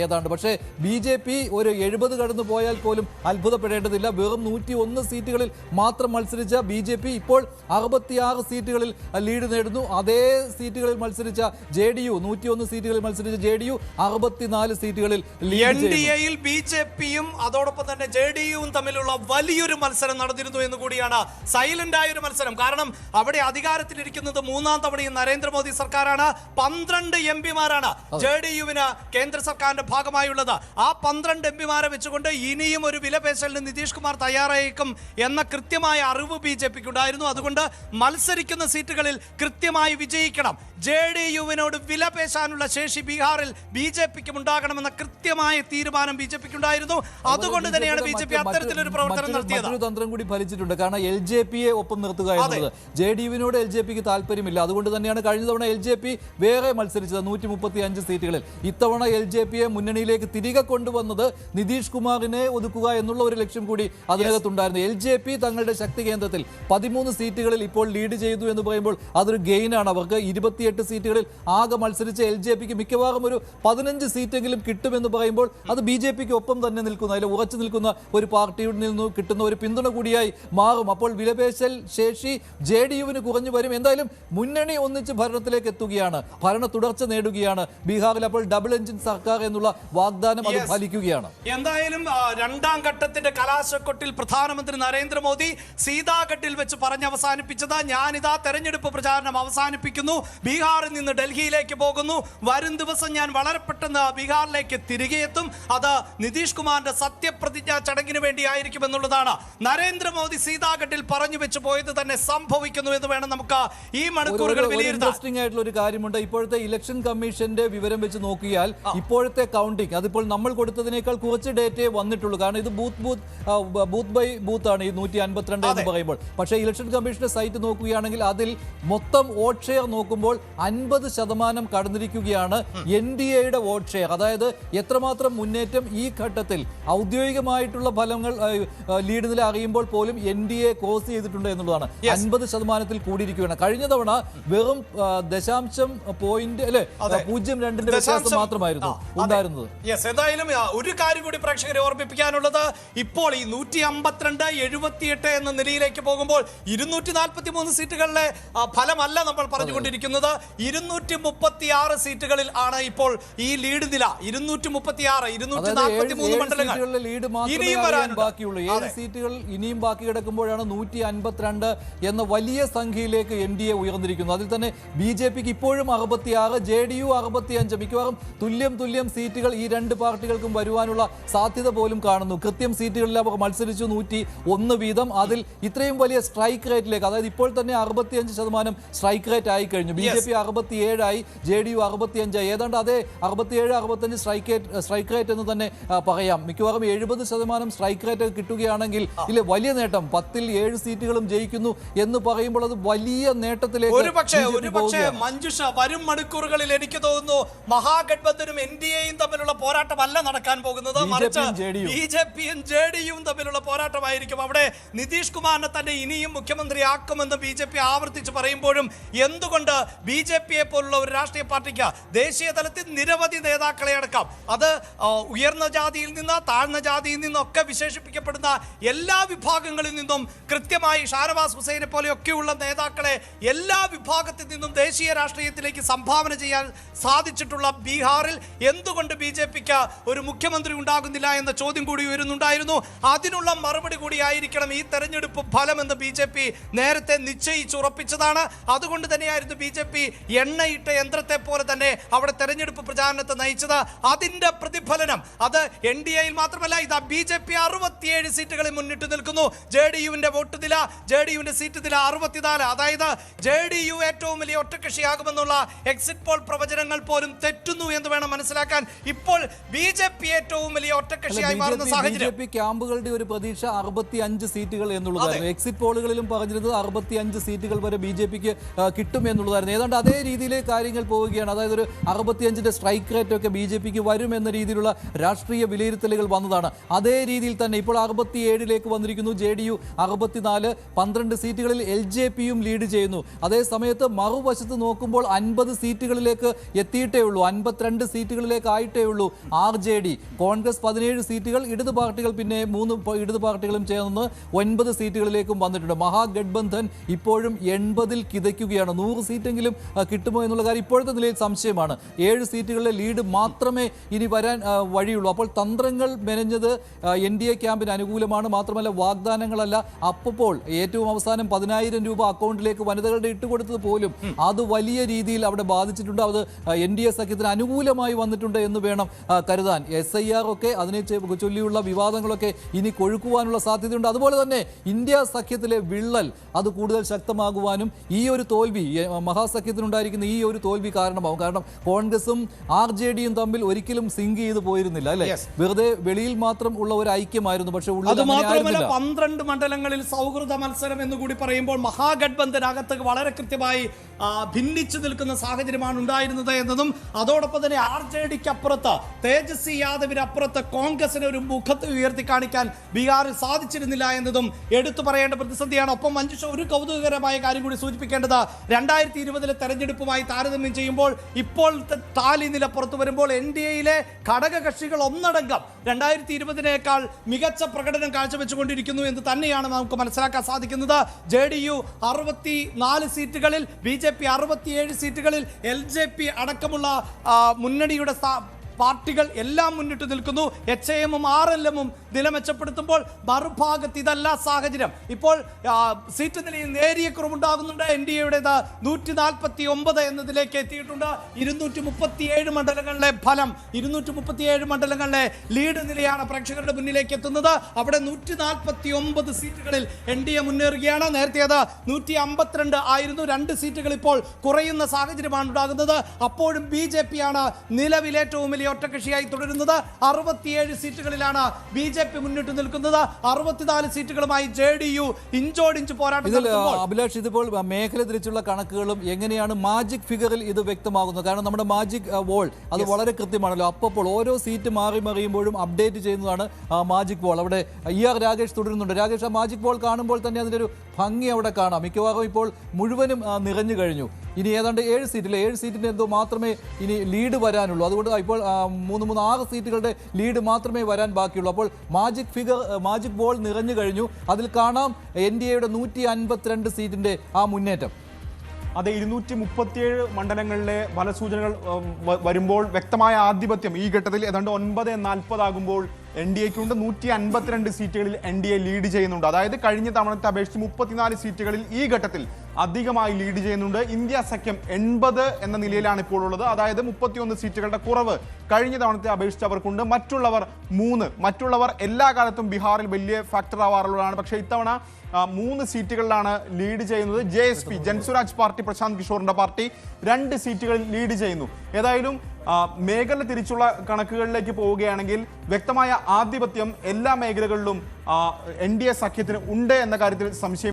ഏതാണ്ട്. പക്ഷേ B J P ഒരു 70 കടന്നു പോയാൽ പോലും അത്ഭുതപ്പെടേണ്ടതില്ല. വെറും 101 സീറ്റുകളിൽ മാത്രം മത്സരിച്ച ബി ജെ പി ഇപ്പോൾ 66 സീറ്റുകളിൽ ലീഡ് നേടുന്നു. അതേ സീറ്റുകളിൽ മത്സരിച്ച ജെ ഡി യു 101 സീറ്റുകളിൽ മത്സരിച്ച ജെ ഡി യു 64 സീറ്റുകളിൽ എൻഡിഎയിൽ ബി ജെ പിയും അതോടൊപ്പം തന്നെ ജെ ഡി യുവും തമ്മിലുള്ള വലിയൊരു മത്സരം നടന്നിരുന്നു എന്ന് കൂടിയാണ്. സൈലന്റ് ആയ ഒരു മത്സരം. കാരണം അവിടെ അധികാരത്തിലിരിക്കുന്നത് 3ാം തവണയും നരേന്ദ്രമോദി സർക്കാരാണ്. 12 എം പിമാരാണ് ജെ ഡി യുവിന് കേന്ദ്ര സർക്കാരിന്റെ ഭാഗമായുള്ളത്. ആ 12 എം പിമാരെ വെച്ചുകൊണ്ട് ഇനിയും ഒരു വിലപേശലിന് നിതീഷ് കുമാർ തയ്യാറായേക്കും എന്ന കൃത്യമായ അറിവ് ബി ജെ പിക്ക് ഉണ്ടായിരുന്നു. അതുകൊണ്ട് മത്സരിക്കുന്ന സീറ്റുകളിൽ കൃത്യമായി വിജയിക്കണം, ജെ ഡി യുവിനോട് വിലപേശാനുള്ള ശേഷി ബീഹാറിൽ ബി ജെ പിക്കും ഉണ്ടാകണമെന്ന കൃത്യമായ തീരുമാനം ബി ജെ പിക്ക് ഉണ്ടായിരുന്നു. അതുകൊണ്ട് തന്നെയാണ് ബി ജെ പി അത്തരത്തിലൊരു പ്രവർത്തനം നടത്തിയത്. മറ്റൊരു തന്ത്രം കൂടി ഫലിച്ചിട്ടുണ്ട്. കാരണം എൽ ജെ പിയെ ഒപ്പം നിർത്തുക എന്നുള്ളത് ജെ ഡി യുവിനോട് എൽ ജെ പിക്ക് താല്പര്യമില്ല. അതുകൊണ്ട് തന്നെയാണ് കഴിഞ്ഞ തവണ എൽ ജെ പി വേറെ മത്സരിച്ചത് 135 സീറ്റുകളിൽ. ഇത്തവണ എൽ ജെ പിയെ മുന്നണിയിലേക്ക് തിരികെ കൊണ്ടുവന്നത് നിതീഷ് കുമാറിനെ ഒതുക്കുക എന്നുള്ള ഒരു ലക്ഷ്യം കൂടി അതിനകത്തുണ്ടായിരുന്നു. എൽ ജെ പി തങ്ങളുടെ ശക്തി കേന്ദ്രത്തിൽ 13 സീറ്റുകളിൽ ഇപ്പോൾ ലീഡ് ചെയ്തു എന്ന് പറയുമ്പോൾ അതൊരു ഗെയിനാണ്. അവർക്ക് 28 സീറ്റുകളിൽ ആകെ മത്സരിച്ച എൽ ജെ പിക്ക് മിക്കവാറും ഒരു 15 സീറ്റെങ്കിലും കിട്ടുമെന്ന് പറയുമ്പോൾ അത് ബി ജെ പിക്ക് ഒപ്പം തന്നെ നിൽക്കുന്ന, അതിൽ ഉറച്ചു നിൽക്കുന്ന ഒരു പാർട്ടിയിൽ നിന്ന് കിട്ടുന്ന ഒരു പിന്തുണ കൂടിയായി മാറും. അപ്പോൾ വിലപേശൽ ശേഷി ജെ ഡി യുവിന് കുറഞ്ഞു വരും. എന്തായാലും മുന്നണി ഒന്നിച്ച് ഭരണത്തിലേക്ക് എത്തുകയാണ്, ഭരണ തുടർച്ച നേടുകയാണ് ബീഹാറിൽ. അപ്പോൾ ഡബിൾ എഞ്ചിൻ സർക്കാർ എന്നുള്ള വാഗ്ദാനം അത് ഫലിക്കുകയാണ്. എന്തായാലും 2ാം ഘട്ടത്തിന്റെ കലാശക്കൊട്ടിൽ പ്രധാനമന്ത്രി നരേന്ദ്രമോദി സീതാഘട്ടിൽ വെച്ച് അവസാനിപ്പിച്ചത് ഞാനിതാ തെരഞ്ഞെടുപ്പ് പ്രചാരണം അവസാനിപ്പിക്കുന്നു, ബീഹാറിൽ നിന്ന് ഡൽഹിയിലേക്ക് പോകുന്നു, വരും ദിവസം ഞാൻ വളരെ പെട്ടെന്ന് ബീഹാറിലേക്ക് തിരികെ എത്തും, അത് നിതീഷ് കുമാറിന്റെ സത്യപ്രതിജ്ഞാ ചടങ്ങിന് വേണ്ടിയായിരിക്കും എന്നുള്ളതാണ് നരേന്ദ്രമോദി സീതാഘട്ടിൽ പറഞ്ഞു വെച്ച് പോയത് തന്നെ സംഭവിക്കുന്നു എന്ന് വേണം നമുക്ക് ഈ മണിക്കൂറുകൾ വിലയിരുത്താൻ. ഇൻട്രസ്റ്റിംഗ് ആയിട്ടുള്ള ഒരു കാര്യമുണ്ട്. ഇപ്പോഴത്തെ ഇലക്ഷൻ കമ്മീഷന്റെ വിവരം വെച്ച് നോക്കിയാൽ ഇപ്പോഴത്തെ കൗണ്ടിംഗ് അതിപ്പോൾ നമ്മൾ കൊടുത്തതിനേക്കാൾ കുറച്ച് ഡേറ്റയെ വന്നിട്ടുള്ളൂ. കാരണം ഇത് ബൂത്ത് ബൈ ബൂത്ത് ആണ് ഈ 152 എന്ന് പറയുമ്പോൾ. പക്ഷേ ഇലക്ഷൻ കമ്മീഷന്റെ സൈറ്റ് നോക്കുകയാണെങ്കിൽ അതിൽ മൊത്തം വോട്ട് ഷെയർ നോക്കുമ്പോൾ 50% കടന്നിരിക്കുകയാണ് എൻ ഡി എയുടെ വോട്ട് ഷെയർ. അതായത് എത്രമാത്രം മുന്നേറ്റം ഈ ഘട്ടത്തിൽ ഔദ്യോഗികമായിട്ടുള്ള ഫലങ്ങൾ ലീഡ് നില അറിയുമ്പോൾ പോലും എൻ ഡി എ ക്രോസ് ചെയ്തിട്ടുണ്ട് എന്നുള്ളതാണ്. 50% കൂടിയിരിക്കുകയാണ്. കഴിഞ്ഞ തവണ വെറും 0.02 വ്യത്യാസം മാത്രമായിരുന്നു ഉണ്ടായിരുന്നത്. എന്തായാലും ഒരു കാര്യം കൂടി പ്രേക്ഷകരെ ഓർമ്മിപ്പിക്കാനുള്ളത്, ഇപ്പോൾ ഈ 152, 78 എന്ന നിലയിലേക്ക് പോകുമ്പോൾ 243 സീറ്റുകളിലെ ഫലമല്ല നമ്മൾ പറഞ്ഞുകൊണ്ടിരിക്കുന്നത്. 236 സീറ്റുകളിൽ ആണ് ഇപ്പോൾ ഈ ലീഡ് നില. 236, 243 മണ്ഡലങ്ങൾ ഇനിയും ബാക്കിയുള്ളൂ. 7 സീറ്റുകൾ ഇനിയും ബാക്കി കിടക്കുമ്പോഴാണ് 152 എന്ന വലിയ സംഖ്യയിലേക്ക് എൻ ഡി എ ഉയർന്നിരിക്കുന്നത്. അതിൽ തന്നെ ബി ജെ പിക്ക് ഇപ്പോഴും 66, ജെ ഡി യു 65. മിക്കവാറും തുല്യം സീറ്റുകൾ ഈ രണ്ട് പാർട്ടികൾക്കും വരുവാനുള്ള സാധ്യത പോലും കാണുന്നു. കൃത്യം സീറ്റുകളിൽ അവർ മത്സരിച്ചു 101 വീതം. അതിൽ ഇത്രയും വലിയ സ്ട്രൈക്ക് റേറ്റിലേക്ക്, അതായത് ഇപ്പോൾ തന്നെ 65% സ്ട്രൈക്ക് റേറ്റ് ആയി കഴിഞ്ഞു. ബി ജെ പി 67 ആയി, ജെ ഡി യു 65 ആയി. ഏതാണ്ട് അതേ 67-65 സ്ട്രൈക്ക് റേറ്റ് എന്ന് തന്നെ പറയാം. മിക്കവാറും 70% സ്ട്രൈക്ക് റേറ്റ് കിട്ടുകയാണെങ്കിൽ ഇല്ല വലിയ നേട്ടം. 10ൽ 7 സീറ്റുകളും ജയിക്കുന്നു എന്ന് പറയുമ്പോൾ അത് വലിയ നേട്ടത്തിലേക്ക് മഞ്ജുഷ വരും മണിക്കൂറുകളിൽ എനിക്ക് തോന്നുന്നു മഹാഗഠബന്ധനും എൻ ഡി എയും തമ്മിലുള്ള പോരാട്ടമല്ല നടക്കാൻ പോകുന്നത്, മറിച്ച് ബി ജെ പിയും ജെ ഡി യുവും തമ്മിലുള്ള പോരാട്ടമായിരിക്കും. അവിടെ നിതീഷ് കുമാറിനെ തന്നെ ഇനിയും മുഖ്യമന്ത്രിയാക്കുമെന്ന് ബി ജെ പി ആവർത്തിച്ച് പറയുമ്പോഴും എന്തുകൊണ്ട് ബി ജെ പിയെ പോലുള്ള ഒരു രാഷ്ട്രീയ പാർട്ടിക്ക് ദേശീയ തലത്തിൽ നിരവധി നേതാക്കളെ അടക്കാം, അത് ഉയർന്ന ജാതിയിൽ നിന്ന് താഴ്ന്ന ജാതിയിൽ നിന്നൊക്കെ വിശേഷിപ്പിക്കപ്പെടുന്ന എല്ലാ വിഭാഗങ്ങളിൽ നിന്നും കൃത്യമായി ഷാനവാസ് ഹുസൈനെ പോലെയൊക്കെയുള്ള നേതാക്കളെ എല്ലാ വിഭാഗത്തിൽ നിന്നും ദേശീയ രാഷ്ട്രീയത്തിലേക്ക് സംഭാവന ചെയ്യാൻ സാധിച്ചിട്ടുള്ള ബീഹാറിൽ എന്തുകൊണ്ട് ബി ജെ പിക്ക് ഒരു മുഖ്യമന്ത്രി ഉണ്ടാകുന്നില്ല എന്ന ചോദ്യം കൂടി ഉയരുന്നുണ്ടായിരുന്നു. അതിനുള്ള മറുപടി കൂടിയായിരിക്കണം ഈ തെരഞ്ഞെടുപ്പ് ഫലമെന്ന് ബി ജെ പി നേരത്തെ നിശ്ചയിച്ചുറപ്പിച്ചതാണ്. അതുകൊണ്ട് തന്നെയായിരുന്നു ബി ജെ പി എണ്ണയിട്ട യന്ത്രത്തെ പോലെ തന്നെ അവിടെ തെരഞ്ഞെടുപ്പ് പ്രചാരണത്തെ നയിച്ചത്. അതിന്റെ പ്രതിഫലനം അത് എൻ ഡി എയിൽ മാത്രമല്ല, ഇതാ ബി ജെ പി 67 സീറ്റുകളിൽ മുന്നിട്ട് നിൽക്കുന്നു. ജെ ഡി യുവിന്റെ വോട്ട് നില, ജെ ഡി യുവിന്റെ സീറ്റ് നില 64. അതായത് ജെ ഡി യു ഏറ്റവും വലിയ ഒറ്റക്കക്ഷിയാകുമെന്നുള്ള എക്സിറ്റ് പോൾ പ്രവചനങ്ങൾ പോലും തെറ്റുന്നു എന്ന് വേണം മനസ്സിലാക്കാൻ. ഇപ്പോൾ ബി ജെ പി ഏറ്റവും വലിയ ഒറ്റക്കക്ഷിയായി മാറുന്ന സാഹചര്യം. ക്യാമ്പുകളുടെ ഒരു പ്രതീക്ഷ 65 സീറ്റുകൾ എന്നുള്ളതായിരുന്നു. എക്സിറ്റ് പോളുകളിലും പറഞ്ഞിരുന്നത് 65 സീറ്റുകൾ വരെ ബി ജെ പിക്ക് കിട്ടും എന്നുള്ളതായിരുന്നു. ഏതാണ്ട് അതേ രീതിയിലെ കാര്യങ്ങൾ പോവുകയാണ്. അതായത് ഒരു 65 സ്ട്രൈക്ക് റേറ്റ് ഒക്കെ ബി ജെ പിക്ക് വരും എന്ന രീതിയിലുള്ള രാഷ്ട്രീയ വിലയിരുത്തലുകൾ വന്നതാണ്. അതേ രീതിയിൽ തന്നെ ഇപ്പോൾ 67 വന്നിരിക്കുന്നു. ജെ ഡി യു 64, 12 സീറ്റുകളിൽ എൽ ജെ പിയും ലീഡ് ചെയ്യുന്നു. അതേ സമയത്ത് മറുവശത്ത് നോക്കുമ്പോൾ 50 സീറ്റുകളിലേക്ക് എത്തിയിട്ടേ ഉള്ളൂ. 52 സീറ്റുകളിലേക്ക് ആയിട്ടേ ഉള്ളൂ. RJD കോൺഗ്രസ് 17 സീറ്റുകൾ, ഇടത് പാർട്ടികൾ പിന്നെ 3 ഇടത് പാർട്ടികളും ചേർന്ന് 9 സീറ്റുകളിലേക്കും വന്നിട്ടുണ്ട്. മഹാഗഡ്ബന്ധൻ ഇപ്പോഴും 80-ൽ കിതയ്ക്കുകയാണ്. 100 സീറ്റെങ്കിലും കിട്ടുമോ എന്നുള്ള കാര്യം ഇപ്പോഴത്തെ നിലയിൽ സംശയമാണ്. 7 സീറ്റുകളിലെ ലീഡ് മാത്രമേ ഇനി വരാൻ വഴിയുള്ളൂ. അപ്പോൾ തന്ത്രങ്ങൾ മെനഞ്ഞത് NDA ക്യാമ്പിന് അനുകൂലമാണ്. മാത്രമല്ല വാഗ്ദാനങ്ങളല്ല. അപ്പോൾ ഏറ്റവും അവസാനം 10,000 രൂപ അക്കൗണ്ടിലേക്ക് വനിതകളുടെ ഇട്ടുകൊടുത്തത് പോലും അത് വലിയ രീതിയിൽ അവിടെ ബാധിച്ചിട്ടുണ്ട്. അത് NDA സഖ്യത്തിന് അനുകൂലമായി വന്നിട്ടുണ്ട് എന്ന് വേണം കരുതാൻ. SIR ഒക്കെ അതിനെ ചൊല്ലിയുള്ള വിവാദങ്ങളൊക്കെ ഇനി കൊഴുക്കുവാനുള്ള സാധ്യതയുണ്ട്. അതുപോലെ തന്നെ ഇന്ത്യ സഖ്യത്തിലെ വിള്ളൽ അത് കൂടുതൽ ശക്തമാകുവാനും ഈ ഒരു തോൽവി മഹാസഖ്യത്തിനുണ്ടായിരിക്കുന്ന ഈ ഒരു തോൽവി കാരണമാവും. കാരണം കോൺഗ്രസും RJDയും തമ്മിൽ ഒരിക്കലും സിങ്ക് ചെയ്ത് പോയിരുന്നില്ല അല്ലെ, വെറുതെ വെളിയിൽ മാത്രം ഉള്ള ഒരു ഐക്യമായിരുന്നു. പക്ഷെ അത് മാത്രമല്ല 12 മണ്ഡലങ്ങളിൽ സൗഹൃദ മത്സരം എന്ന് കൂടി പറയുമ്പോൾ മഹാഗഡ്ബന്ധനകത്ത് വളരെ കൃത്യമായി ഭിന്നിച്ചു നിൽക്കുന്ന സാഹചര്യമാണ് ഉണ്ടായിരുന്നത് എന്നതും, അതോടൊപ്പം തന്നെ RJDക്ക് അപ്പുറത്ത് തേജസ്വി യാദവിന് അപ്പുറത്ത് കോൺഗ്രസിന് ഒരു മുഖത്ത് ഉയർത്തി കാണിക്കാൻ ബീഹാറിൽ സാധിച്ചിരുന്നില്ല എന്നതും എടുത്തു പറയേണ്ട പ്രതിസന്ധിയാണ്. ഒപ്പം മഞ്ജുഷ ഒരു കൗതുകകരമായ കാര്യം കൂടി സൂചിപ്പിക്കേണ്ടത് 2020 തെരഞ്ഞെടുപ്പുമായി താരതമ്യം ചെയ്യുമ്പോൾ ഇപ്പോഴത്തെ ടാലി നില പുറത്തു വരുമ്പോൾ NDAയിലെ ഘടകകക്ഷികൾ ഒന്നടങ്കം 2020-നേക്കാൾ മികച്ച പ്രകടനം കാഴ്ചവെച്ചുകൊണ്ടിരിക്കുന്നു എന്ന് തന്നെയാണ് നമുക്ക് മനസ്സിലാക്കാൻ സാധിക്കുന്നത്. JDU 64 സീറ്റുകളിൽ, BJP 67 സീറ്റുകളിൽ, LJP അടക്കമുള്ള മുന്നണിയുടെ പാർട്ടികൾ എല്ലാം മുന്നിട്ട് നിൽക്കുന്നു. HIM-ഉം RLM-ഉം നില മെച്ചപ്പെടുത്തുമ്പോൾ മറുഭാഗത്ത് ഇതല്ല സാഹചര്യം. ഇപ്പോൾ സീറ്റ് നിലയിൽ നേരിയ കുറവുണ്ടാകുന്നുണ്ട്. NDAയുടേത് 149 എന്നതിലേക്ക് എത്തിയിട്ടുണ്ട്. 237 മണ്ഡലങ്ങളിലെ ഫലം, 237 മണ്ഡലങ്ങളിലെ ലീഡ് നിലയാണ് പ്രേക്ഷകരുടെ മുന്നിലേക്ക് എത്തുന്നത്. അവിടെ 149 സീറ്റുകളിൽ NDA മുന്നേറുകയാണ്. നേരത്തെ അത് 152 ആയിരുന്നു. 2 സീറ്റുകൾ ഇപ്പോൾ കുറയുന്ന സാഹചര്യമാണ് ഉണ്ടാകുന്നത്. അപ്പോഴും BJP ആണ് നിലവിൽ ഏറ്റവും വലിയ ഒറ്റകക്ഷിയായി തുടരുന്നത്. 67 സീറ്റുകളിലാണ് BJP മുന്നിട്ട് നിൽക്കുന്നത്. 64 സീറ്റുകളുമായി JDU ഇഞ്ചോടിഞ്ച് പോരാട്ടം. അഭിലാഷ്, ഇതിപ്പോൾ മേഖല തിരിച്ചുള്ള കണക്കുകളും എങ്ങനെയാണ് മാജിക് ഫിഗറിൽ ഇത് വ്യക്തമാകുന്നത്? കാരണം നമ്മുടെ മാജിക് വോൾ അത് വളരെ കൃത്യമാണല്ലോ. അപ്പോൾ ഓരോ സീറ്റ് മാറി മറിയുമ്പോഴും അപ്ഡേറ്റ് ചെയ്യുന്നതാണ് മാജിക് വോൾ. അവിടെ ER രാകേഷ് തുടരുന്നുണ്ട്. രാകേഷ്, ആ മാജിക് വോൾ കാണുമ്പോൾ തന്നെ അതിൻ്റെ ഒരു ഭംഗി അവിടെ കാണാം. മിക്കവാറും ഇപ്പോൾ മുഴുവനും നിറഞ്ഞു കഴിഞ്ഞു. ഇനി ഏതാണ്ട് 7 സീറ്റിൻ്റെ എന്തോ മാത്രമേ ഇനി ലീഡ് വരാനുള്ളൂ. അതുകൊണ്ട് ഇപ്പോൾ 6 സീറ്റുകളുടെ ലീഡ് മാത്രമേ വരാൻ ബാക്കിയുള്ളൂ. അപ്പോൾ മാജിക് ബോൾ നിറഞ്ഞു കഴിഞ്ഞു. അതിൽ കാണാം NDAയുടെ 152 സീറ്റിന്റെ ആ മുന്നേറ്റം. അതെ, 237 മണ്ഡലങ്ങളിലെ ഫലസൂചനകൾ വരുമ്പോൾ വ്യക്തമായ ആധിപത്യം ഈ ഘട്ടത്തിൽ ഏതാണ്ട് 9:40 ആകുമ്പോൾ NDAയ്ക്കുണ്ട്. 152 സീറ്റുകളിൽ NDA ലീഡ് ചെയ്യുന്നുണ്ട്. അതായത് കഴിഞ്ഞ തവണത്തെ അപേക്ഷിച്ച് 34 സീറ്റുകളിൽ ഈ ഘട്ടത്തിൽ അധികമായി ലീഡ് ചെയ്യുന്നുണ്ട്. ഇന്ത്യ സഖ്യം 80 എന്ന നിലയിലാണ് ഇപ്പോൾ ഉള്ളത്. അതായത് 31 സീറ്റുകളുടെ കുറവ് കഴിഞ്ഞ തവണത്തെ അപേക്ഷിച്ച് അവർക്കുണ്ട്. മറ്റുള്ളവർ എല്ലാ കാലത്തും ബീഹാറിൽ വലിയ ഫാക്ടർ ആവാറുള്ളതാണ്. പക്ഷേ ഇത്തവണ 3 സീറ്റുകളിലാണ് ലീഡ് ചെയ്യുന്നത്. JSP ജൻസുരാജ് പാർട്ടി, പ്രശാന്ത് കിഷോറിന്റെ പാർട്ടി 2 സീറ്റുകളിൽ ലീഡ് ചെയ്യുന്നു. ഏതായാലും മേഖല തിരിച്ചുള്ള കണക്കുകളിലേക്ക് പോവുകയാണെങ്കിൽ വ്യക്തമായ ആധിപത്യം എല്ലാ മേഖലകളിലും NDA സഖ്യത്തിന് ഉണ്ട് എന്ന കാര്യത്തിൽ സംശയം